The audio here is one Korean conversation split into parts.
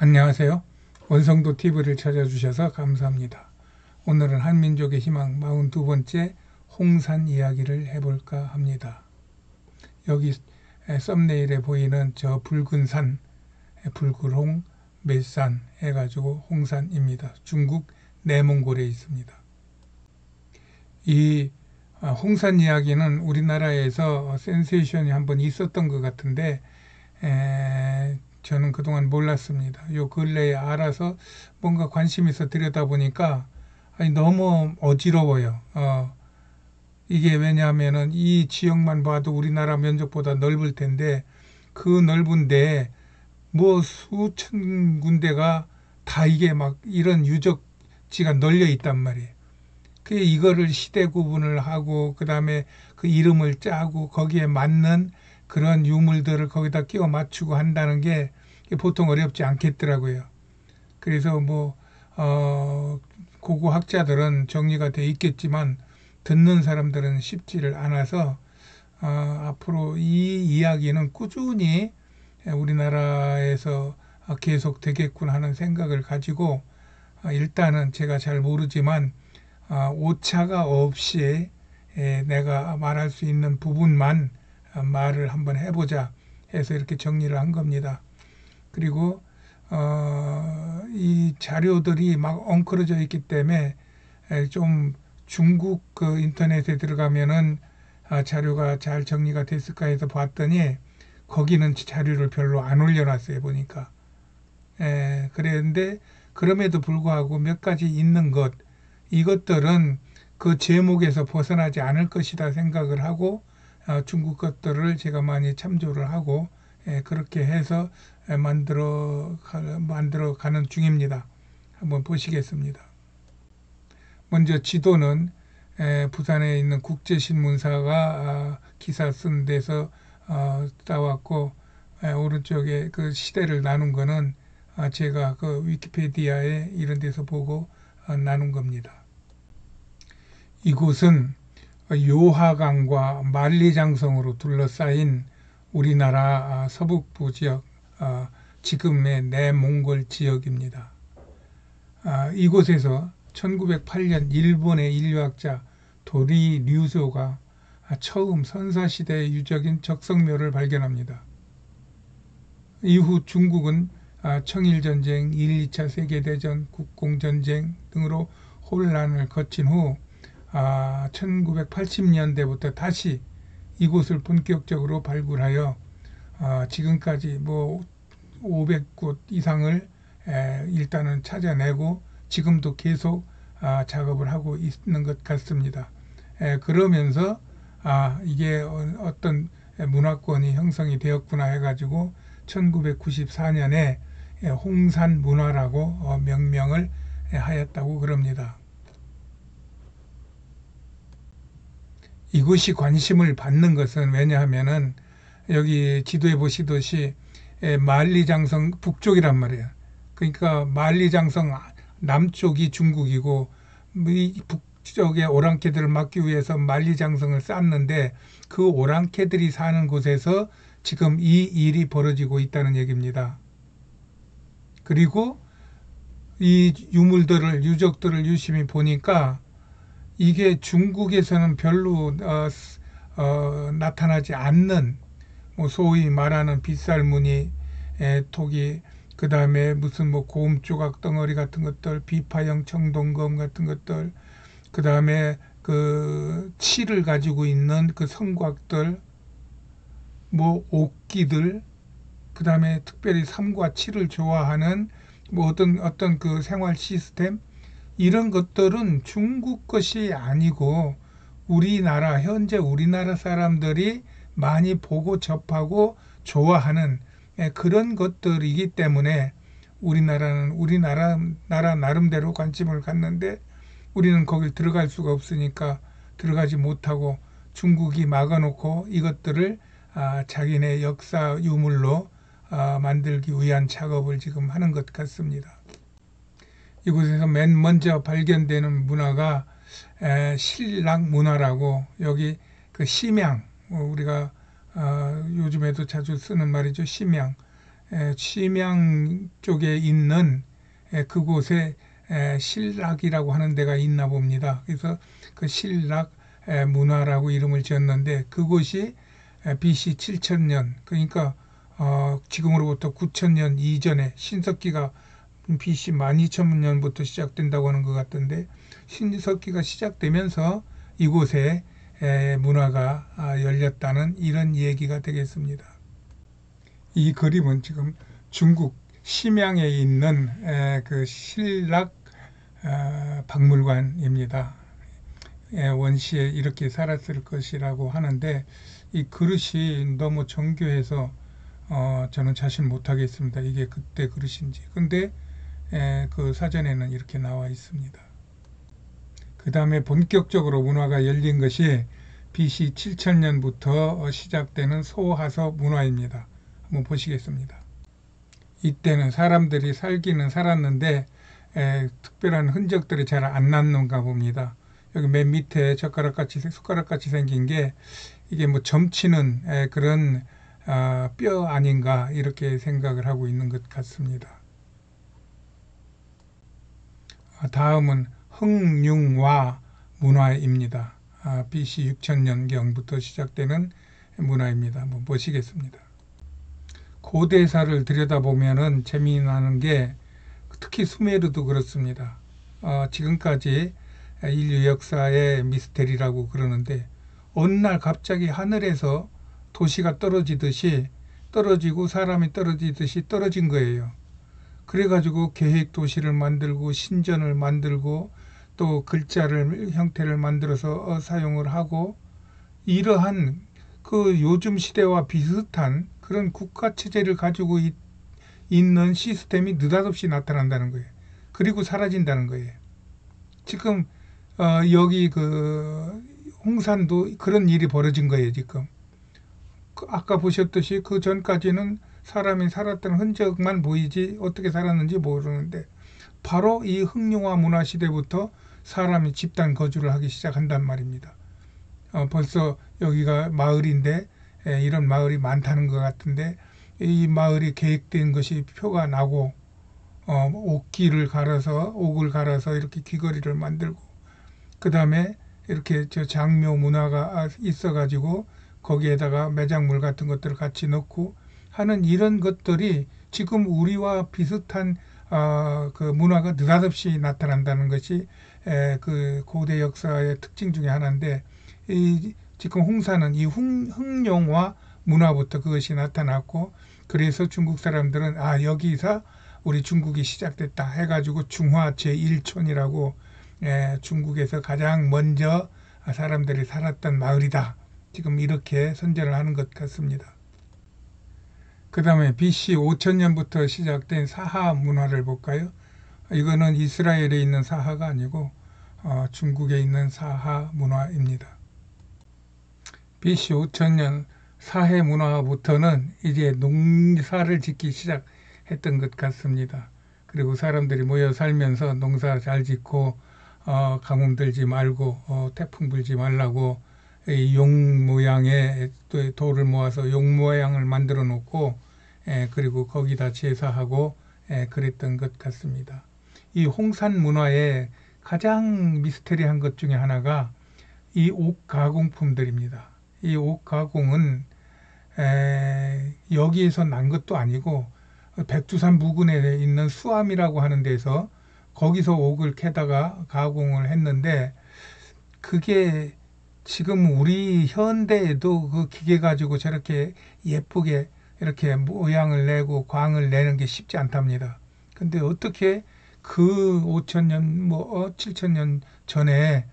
안녕하세요. 원성도 TV를 찾아주셔서 감사합니다. 오늘은 한민족의 희망 42번째 홍산 이야기를 해볼까 합니다. 여기 썸네일에 보이는 저 붉은 산, 붉은홍, 맷산 해가지고 홍산입니다. 중국 내몽골에 있습니다. 이 홍산 이야기는 우리나라에서 센세이션이 한번 있었던 것 같은데 저는 그동안 몰랐습니다. 요 근래에 알아서 뭔가 관심 있어 들여다보니까 너무 어지러워요. 이게 왜냐하면은 이 지역만 봐도 우리나라 면적보다 넓을 텐데 그 넓은데 뭐 수천 군데가 다 이게 막 이런 유적지가 널려 있단 말이에요. 그 이거를 시대 구분을 하고 그다음에 그 이름을 짜고 거기에 맞는 그런 유물들을 거기다 끼워 맞추고 한다는 게 보통 어렵지 않겠더라고요. 그래서 뭐 고고 학자들은 정리가 돼 있겠지만 듣는 사람들은 쉽지를 않아서 앞으로 이 이야기는 꾸준히 우리나라에서 계속 되겠군 하는 생각을 가지고 일단은 제가 잘 모르지만 오차가 없이 내가 말할 수 있는 부분만 말을 한번 해보자 해서 이렇게 정리를 한 겁니다. 그리고 이 자료들이 막 엉클어져 있기 때문에 좀 중국 그 인터넷에 들어가면은 자료가 잘 정리가 됐을까 해서 봤더니 거기는 자료를 별로 안 올려놨어요 보니까. 그랬는데 그럼에도 불구하고 몇 가지 있는 것 이것들은 그 제목에서 벗어나지 않을 것이다 생각을 하고 중국 것들을 제가 많이 참조를 하고 그렇게 해서 만들어 가는 중입니다. 한번 보시겠습니다. 먼저 지도는 부산에 있는 국제신문사가 기사 쓴 데서 따왔고 오른쪽에 그 시대를 나눈 거는 제가 그 위키피디아에 이런 데서 보고 나눈 겁니다. 이곳은 요하강과 만리장성으로 둘러싸인 우리나라 서북부 지역, 지금의 내몽골 지역입니다. 이곳에서 1908년 일본의 인류학자 도리 류소가 처음 선사시대의 유적인 적성묘를 발견합니다. 이후 중국은 청일전쟁, 1, 2차 세계대전, 국공전쟁 등으로 혼란을 거친 후 1980년대부터 다시 이곳을 본격적으로 발굴하여 지금까지 뭐 500곳 이상을 일단은 찾아내고 지금도 계속 작업을 하고 있는 것 같습니다. 그러면서 이게 어떤 문화권이 형성이 되었구나 해가지고 1994년에 홍산문화라고 명명을 하였다고 그럽니다. 이곳이 관심을 받는 것은 왜냐하면은 여기 지도에 보시듯이 만리장성 북쪽이란 말이에요. 그러니까 만리장성 남쪽이 중국이고 이 북쪽의 오랑캐들을 막기 위해서 만리장성을 쌓는데 그 오랑캐들이 사는 곳에서 지금 이 일이 벌어지고 있다는 얘기입니다. 그리고 이 유물들을 유적들을 유심히 보니까 이게 중국에서는 별로 나타나지 않는 뭐 소위 말하는 빗살무늬 토기 그 다음에 무슨 뭐 고음 조각 덩어리 같은 것들 비파형 청동검 같은 것들 그 다음에 그 칠을 가지고 있는 그 성곽들 뭐 옥기들 그 다음에 특별히 3과 7을 좋아하는 뭐 어떤 그 생활 시스템 이런 것들은 중국 것이 아니고 우리나라 현재 우리나라 사람들이 많이 보고 접하고 좋아하는 그런 것들이기 때문에 우리나라는 우리나라 나름대로 관심을 갖는데 우리는 거길 들어갈 수가 없으니까 들어가지 못하고 중국이 막아놓고 이것들을 자기네 역사 유물로 만들기 위한 작업을 지금 하는 것 같습니다. 이곳에서 맨 먼저 발견되는 문화가 신락 문화라고 여기 그 심양 우리가 요즘에도 자주 쓰는 말이죠. 심양 심양 쪽에 있는 그곳에 신락이라고 하는 데가 있나 봅니다. 그래서 그 신락 문화라고 이름을 지었는데 그곳이 BC 7000년 그러니까 지금으로부터 9000년 이전에 신석기가 BC 12000년부터 시작된다고 하는 것 같던데 신석기가 시작되면서 이곳에 문화가 열렸다는 이런 얘기가 되겠습니다. 이 그림은 지금 중국 심양에 있는 그 신락 박물관입니다. 원시에 이렇게 살았을 것이라고 하는데 이 그릇이 너무 정교해서 저는 자신 못하겠습니다. 이게 그때 그릇인지. 근데 그 사전에는 이렇게 나와 있습니다. 그 다음에 본격적으로 문화가 열린 것이 BC 7000년부터 시작되는 소하서 문화입니다. 한번 보시겠습니다. 이때는 사람들이 살기는 살았는데 특별한 흔적들이 잘 안 남는가 봅니다. 여기 맨 밑에 숟가락같이 생긴 게 이게 뭐 점치는 그런 뼈 아닌가 이렇게 생각을 하고 있는 것 같습니다. 다음은 흥융화 문화입니다. BC 6000년경부터 시작되는 문화입니다. 한번 보시겠습니다. 고대사를 들여다보면은 재미나는 게 특히 수메르도 그렇습니다. 지금까지 인류 역사의 미스테리라고 그러는데 어느 날 갑자기 하늘에서 도시가 떨어지고 사람이 떨어지듯이 떨어진 거예요. 그래가지고 계획 도시를 만들고 신전을 만들고 또 글자를 형태를 만들어서 사용을 하고 이러한 그 요즘 시대와 비슷한 그런 국가 체제를 가지고 있는 시스템이 느닷없이 나타난다는 거예요. 그리고 사라진다는 거예요. 지금 여기 그 홍산도 그런 일이 벌어진 거예요. 지금 아까 보셨듯이 그 전까지는 사람이 살았던 흔적만 보이지 어떻게 살았는지 모르는데 바로 이 흥룡화 문화 시대부터 사람이 집단 거주를 하기 시작한단 말입니다. 벌써 여기가 마을인데 이런 마을이 많다는 것 같은데 이 마을이 계획된 것이 표가 나고 옥을 갈아서 이렇게 귀걸이를 만들고 그 다음에 이렇게 저 장묘 문화가 있어가지고 거기에다가 매장물 같은 것들을 같이 넣고 하는 이런 것들이 지금 우리와 비슷한 그 문화가 느닷없이 나타난다는 것이 그 고대 역사의 특징 중에 하나인데 지금 홍사는 이 흥룡화 문화부터 그것이 나타났고 그래서 중국 사람들은 여기서 우리 중국이 시작됐다 해가지고 중화 제1촌이라고 중국에서 가장 먼저 사람들이 살았던 마을이다. 지금 이렇게 선전을 하는 것 같습니다. 그 다음에 BC 5000년부터 시작된 사하 문화를 볼까요? 이거는 이스라엘에 있는 사하가 아니고 중국에 있는 사하 문화입니다. BC 5000년 사해 문화부터는 이제 농사를 짓기 시작했던 것 같습니다. 그리고 사람들이 모여 살면서 농사 잘 짓고 가뭄 들지 말고 태풍 불지 말라고 용 모양의 돌을 모아서 용 모양을 만들어 놓고 그리고 거기다 제사하고 그랬던 것 같습니다. 이 홍산 문화의 가장 미스테리한 것 중에 하나가 이 옥 가공품들입니다. 이 옥 가공은 여기에서 난 것도 아니고 백두산 부근에 있는 수암이라고 하는 데서 거기서 옥을 캐다가 가공을 했는데 그게 지금 우리 현대에도 그 기계 가지고 저렇게 예쁘게 이렇게 모양을 내고 광을 내는 게 쉽지 않답니다. 근데 어떻게 그 5000년 7000년 전에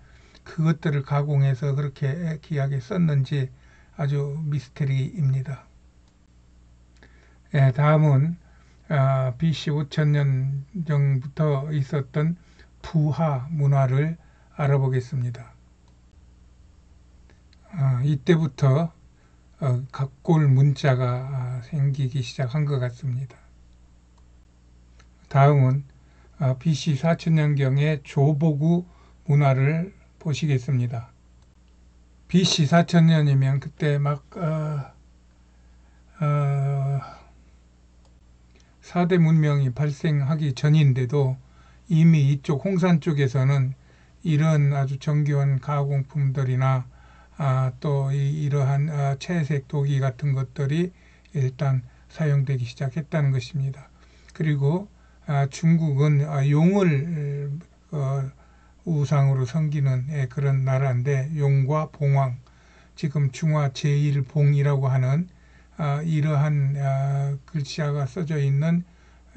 그것들을 가공해서 그렇게 귀하게 썼는지 아주 미스테리입니다. 다음은 BC 5000년 전부터 있었던 부하 문화를 알아보겠습니다. 이때부터 각골 문자가 생기기 시작한 것 같습니다. 다음은 BC 4000년경의 조보구 문화를 보시겠습니다. BC 4000년이면 그때 막 4대 문명이 발생하기 전인데도 이미 이쪽 홍산 쪽에서는 이런 아주 정교한 가공품들이나 또 이러한 채색 도기 같은 것들이 일단 사용되기 시작했다는 것입니다. 그리고 중국은 용을 우상으로 섬기는 그런 나라인데, 용과 봉황, 지금 중화 제1봉이라고 하는 이러한 글자가 써져 있는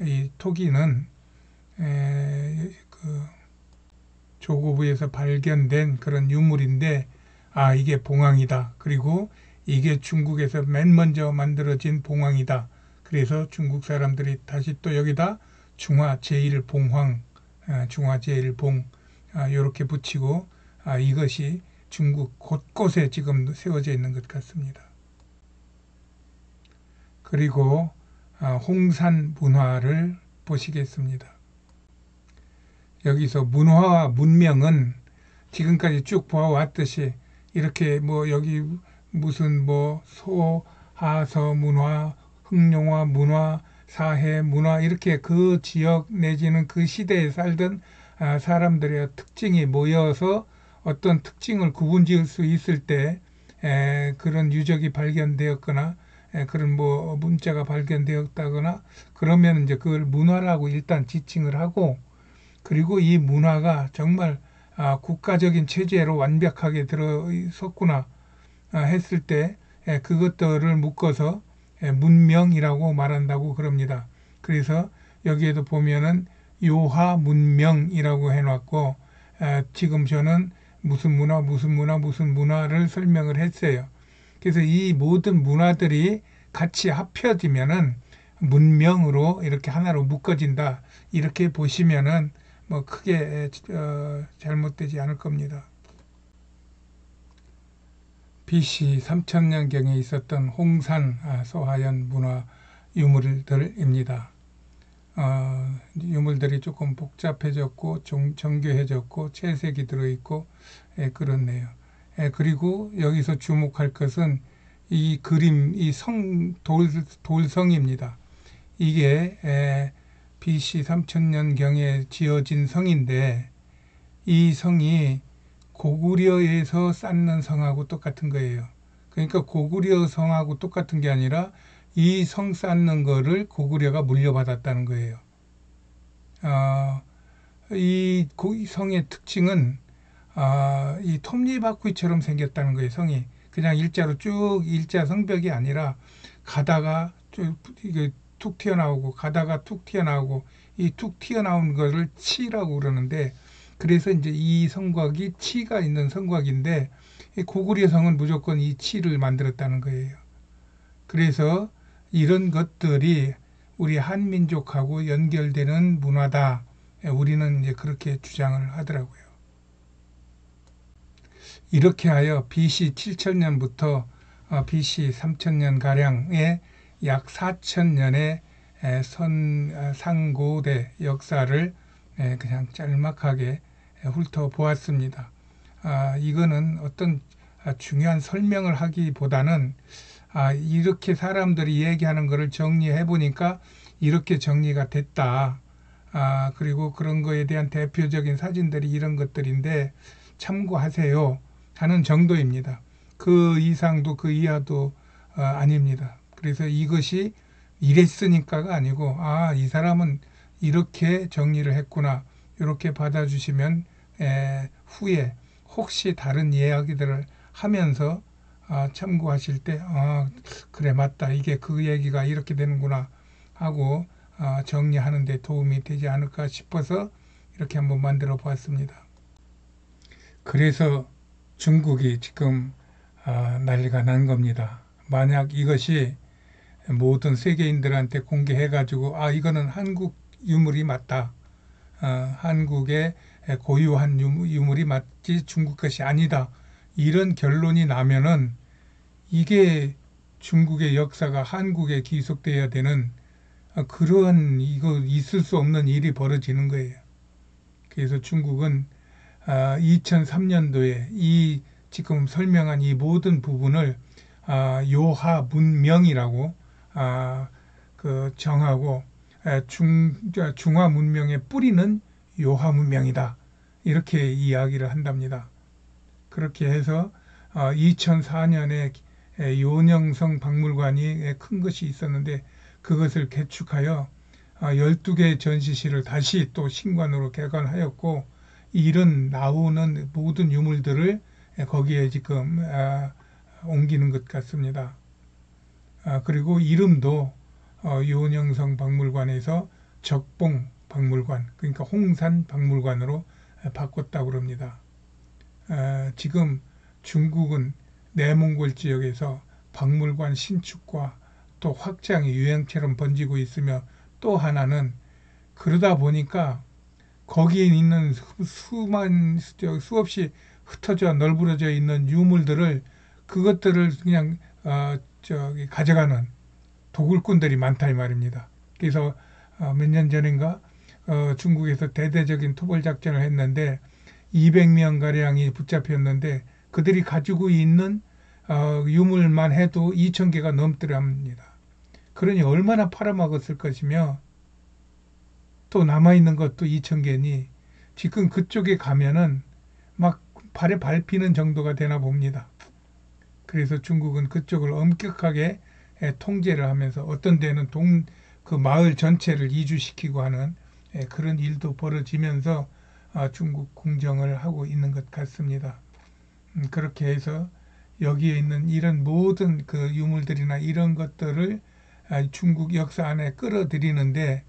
이 토기는 그 조고부에서 발견된 그런 유물인데, 이게 봉황이다. 그리고 이게 중국에서 맨 먼저 만들어진 봉황이다. 그래서 중국 사람들이 다시 또 여기다 중화 제1봉황, 중화 제1봉 이렇게 붙이고 이것이 중국 곳곳에 지금 세워져 있는 것 같습니다. 그리고 홍산 문화를 보시겠습니다. 여기서 문화와 문명은 지금까지 쭉 보아왔듯이 이렇게 여기 무슨 소하서 문화, 흑룡화 문화, 사해 문화, 이렇게 그 지역 내지는 그 시대에 살던 사람들의 특징이 모여서 어떤 특징을 구분지을 수 있을 때 그런 유적이 발견되었거나 그런 문자가 발견되었다거나 그러면 이제 그걸 문화라고 일단 지칭을 하고, 그리고 이 문화가 정말 국가적인 체제로 완벽하게 들어섰구나 했을 때 그것들을 묶어서 문명이라고 말한다고 그럽니다. 그래서 여기에도 보면은 요하 문명이라고 해놨고, 지금 저는 무슨 문화를 설명을 했어요. 그래서 이 모든 문화들이 같이 합혀지면은 문명으로 이렇게 하나로 묶어진다. 이렇게 보시면은 크게 잘못되지 않을 겁니다. BC 3000년경에 있었던 홍산 소하연 문화 유물들입니다. 유물들이 조금 복잡해졌고 정교해졌고 채색이 들어있고 그렇네요. 그리고 여기서 주목할 것은 이 그림, 이 돌성입니다. 이게 BC 3000년경에 지어진 성인데, 이 성이 고구려에서 쌓는 성하고 똑같은 거예요. 그러니까 고구려 성하고 똑같은 게 아니라 이 성 쌓는 거를 고구려가 물려받았다는 거예요. 이 성의 특징은 이 톱니바퀴처럼 생겼다는 거예요. 성이 그냥 일자로 쭉 일자 성벽이 아니라 가다가 이게 툭 튀어나오고 가다가 툭 튀어나오고, 이 툭 튀어나온 거를 치라고 그러는데, 그래서 이제 이 성곽이 치가 있는 성곽인데, 이 고구려 성은 무조건 이 치를 만들었다는 거예요. 그래서 이런 것들이 우리 한민족하고 연결되는 문화다. 우리는 이제 그렇게 주장을 하더라고요. 이렇게 하여 BC 7000년부터 BC 3000년 가량의 약 4000년의 상고대 역사를 그냥 짤막하게 훑어보았습니다. 이거는 어떤 중요한 설명을 하기보다는 이렇게 사람들이 얘기하는 것을 정리해 보니까 이렇게 정리가 됐다. 그리고 그런 거에 대한 대표적인 사진들이 이런 것들인데 참고하세요 하는 정도입니다. 그 이상도 그 이하도 아닙니다. 그래서 이것이 이랬으니까가 아니고, 이 사람은 이렇게 정리를 했구나, 이렇게 받아주시면 후에 혹시 다른 이야기들을 하면서 참고하실 때 그래 맞다, 이게 그 얘기가 이렇게 되는구나 하고 정리하는 데 도움이 되지 않을까 싶어서 이렇게 한번 만들어 보았습니다. 그래서 중국이 지금 난리가 난 겁니다. 만약 이것이 모든 세계인들한테 공개해가지고 이거는 한국 유물이 맞다, 한국의 고유한 유물이 맞지 중국 것이 아니다, 이런 결론이 나면은 이게 중국의 역사가 한국에 귀속되어야 되는 그러한 이거 있을 수 없는 일이 벌어지는 거예요. 그래서 중국은 2003년도에 이 지금 설명한 이 모든 부분을 요하 문명이라고 정하고 중화 문명의 뿌리는 요하 문명이다. 이렇게 이야기를 한답니다. 그렇게 해서 2004년에 요녕성 박물관이 큰 것이 있었는데 그것을 개축하여 12개의 전시실을 다시 또 신관으로 개관하였고 이런 나오는 모든 유물들을 거기에 지금 옮기는 것 같습니다. 그리고 이름도 요녕성 박물관에서 적봉 박물관, 그러니까 홍산 박물관으로 바꿨다고 합니다. 지금 중국은 내몽골 지역에서 박물관 신축과 또 확장이 유행처럼 번지고 있으며 또 하나는 그러다 보니까 거기에 있는 수없이 흩어져 널브러져 있는 유물들을 그것들을 그냥 가져가는 도굴꾼들이 많다 이 말입니다. 그래서 몇 년 전인가 중국에서 대대적인 토벌 작전을 했는데 200명 가량이 붙잡혔는데 그들이 가지고 있는 유물만 해도 2,000개가 넘더랍니다. 그러니 얼마나 팔아먹었을 것이며 또 남아있는 것도 2,000개니 지금 그쪽에 가면은 막 발에 밟히는 정도가 되나 봅니다. 그래서 중국은 그쪽을 엄격하게 통제를 하면서 어떤 데는 그 마을 전체를 이주시키고 하는 그런 일도 벌어지면서 중국 궁정을 하고 있는 것 같습니다. 그렇게 해서 여기에 있는 이런 모든 그 유물들이나 이런 것들을 중국 역사 안에 끌어들이는데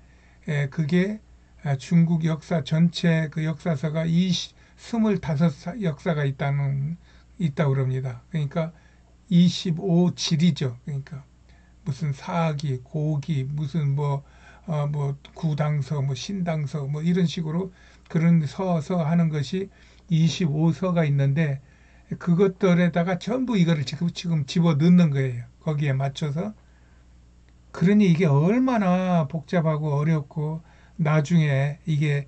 그게 중국 역사 전체 그 역사서가 25 역사가 있다고 그럽니다. 그러니까 25질이죠. 그러니까 무슨 사기, 고기, 무슨 뭐 구당서, 뭐 신당서, 뭐 이런 식으로 그런 서서 하는 것이 25서가 있는데 그것들에다가 전부 이거를 지금 집어 넣는 거예요. 거기에 맞춰서. 그러니 이게 얼마나 복잡하고 어렵고 나중에 이게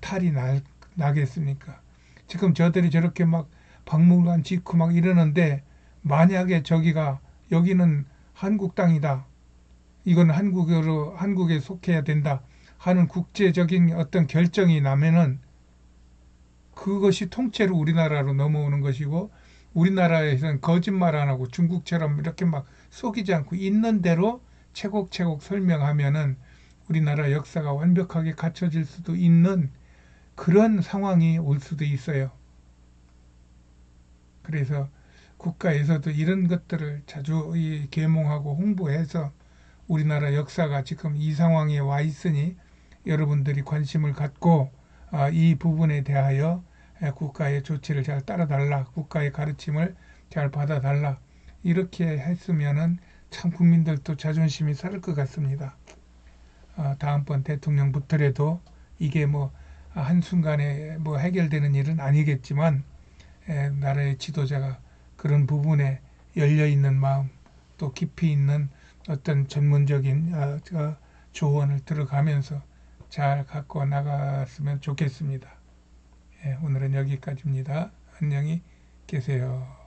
탈이 나겠습니까? 지금 저들이 저렇게 막 박물관 짓고 막 이러는데 만약에 여기는 한국 땅이다. 이건 한국에 속해야 된다 하는 국제적인 어떤 결정이 나면은 그것이 통째로 우리나라로 넘어오는 것이고 우리나라에서는 거짓말 안 하고 중국처럼 이렇게 막 속이지 않고 있는 대로 채곡채곡 설명하면은 우리나라 역사가 완벽하게 갖춰질 수도 있는 그런 상황이 올 수도 있어요. 그래서 국가에서도 이런 것들을 자주 계몽하고 홍보해서 우리나라 역사가 지금 이 상황에 와 있으니 여러분들이 관심을 갖고 이 부분에 대하여 국가의 조치를 잘 따라달라, 국가의 가르침을 잘 받아달라 이렇게 했으면은 참 국민들도 자존심이 살 것 같습니다. 다음번 대통령 붙더라도 이게 뭐 한순간에 뭐 해결되는 일은 아니겠지만 나라의 지도자가 그런 부분에 열려있는 마음 또 깊이 있는 어떤 전문적인 조언을 들어가면서 잘 갖고 나갔으면 좋겠습니다. 오늘은 여기까지입니다. 안녕히 계세요.